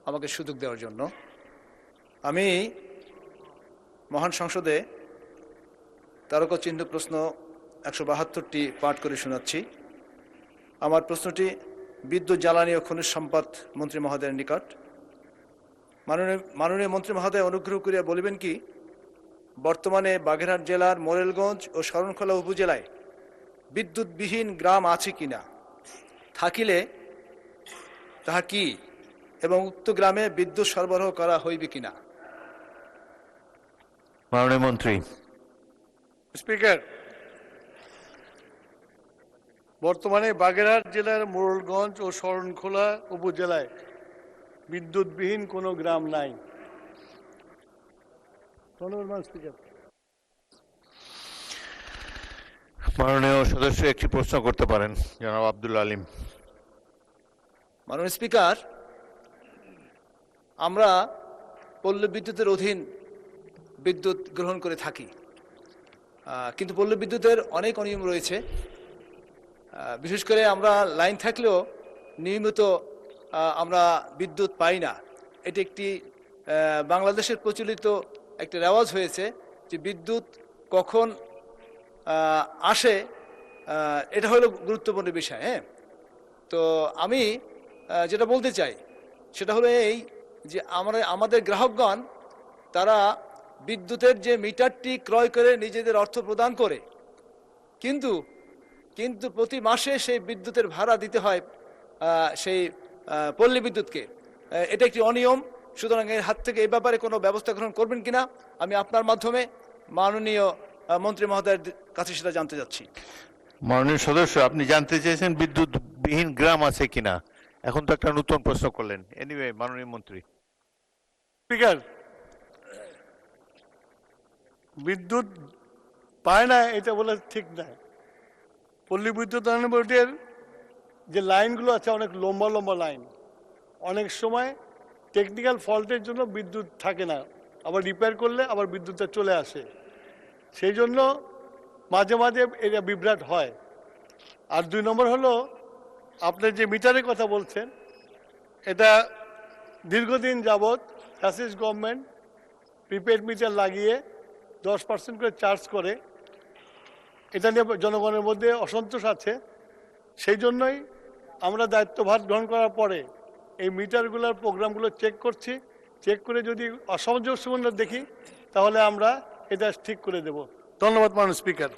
আমাকে সুযোগ দেওয়ার জন্য। আমি মহান সংসদে তারকাচিহ্ন প্রশ্ন 172টি পাঠ করে শোনাচ্ছি। আমার প্রশ্নটি বিদ্যুৎ, জ্বালানি ও খনিজ সম্পদ মন্ত্রী মহোদয়ের নিকট। মাননীয় মন্ত্রী মহোদয়, অনুগ্রহ করিয়া বলিবেন কি, বর্তমানে বাগেরহাট জেলার মোরেলগঞ্জ ও শরণখোলা উপজেলায় বিদ্যুৎবিহীন গ্রাম আছে কিনা, থাকিলে তাহা কি, এবং উক্ত গ্রামে বিদ্যুৎ সরবরাহ করা হইবে কিনা? মাননীয় মন্ত্রী। স্পিকার, বর্তমানে বাগেরহাট জেলার মোরেলগঞ্জ ও শরণখোলা উপজেলায় বিদ্যুৎবিহীন কোনো গ্রাম নাই। ধন্যবাদ স্পিকার। মাননীয় সদস্য একটি প্রশ্ন করতে পারেন, জনাব আব্দুল আলিম। মাননীয় স্পিকার, আমরা পল্লী বিদ্যুতের অধীন বিদ্যুৎ গ্রহণ করে থাকি, কিন্তু পল্লী বিদ্যুতের অনেক অনিয়ম রয়েছে। বিশেষ করে আমরা লাইন থাকলেও নিয়মিত আমরা বিদ্যুৎ পাই না। এটি একটি বাংলাদেশের প্রচলিত একটা রেওয়াজ হয়েছে যে বিদ্যুৎ কখন আসে, এটা হলো গুরুত্বপূর্ণ বিষয়। হ্যাঁ, তো আমি যেটা বলতে চাই সেটা হলো এই যে আমাদের গ্রাহকগণ তারা বিদ্যুতের যে মিটারটি ক্রয় করে নিজেদের অর্থ প্রদান করে, কিন্তু প্রতি মাসে সেই বিদ্যুতের ভাড়া দিতে হয় সেই পল্লী বিদ্যুৎকে। এটা একটি অনিয়ম। সুতরাং এর হাত থেকে এই ব্যাপারে কোনো ব্যবস্থা গ্রহণ করবেন কিনা আমি আপনার মাধ্যমে মাননীয় মন্ত্রী মহোদয়ের কাছে সেটা জানতে চাচ্ছি। মাননীয় সদস্য, আপনি জানতে চেয়েছেন বিদ্যুৎবিহীন গ্রাম আছে কিনা। এখন তো একটা নতুন প্রশ্ন করলেন। এনিওয়ে, মাননীয় মন্ত্রী। স্পিকার, বিদ্যুৎ পায় না এটা বলে ঠিক না। পল্লী বিদ্যুৎ বোর্ডের যে লাইনগুলো আছে অনেক লম্বা লম্বা লাইন, অনেক সময় টেকনিক্যাল ফল্টের জন্য বিদ্যুৎ থাকে না, আবার রিপেয়ার করলে আবার বিদ্যুৎটা চলে আসে। সেই জন্য মাঝে মাঝে এটা বিভ্রাট হয়। আর 2 নম্বর হলো, আপনি যে মিটারের কথা বলছেন, এটা দীর্ঘদিন যাবৎ ফ্যাসিস্ট গভর্নমেন্ট প্রিপেড মিটার লাগিয়ে 10% করে চার্জ করে। এটা নিয়ে জনগণের মধ্যে অসন্তোষ আছে। সেই জন্যই আমরা দায়িত্বভার গ্রহণ করার পরে এই মিটারগুলোর প্রোগ্রামগুলো চেক করছি। চেক করে যদি অসামঞ্জস্যপূর্ণ দেখি তাহলে আমরা এটা ঠিক করে দেব। ধন্যবাদ মাননীয় স্পিকার।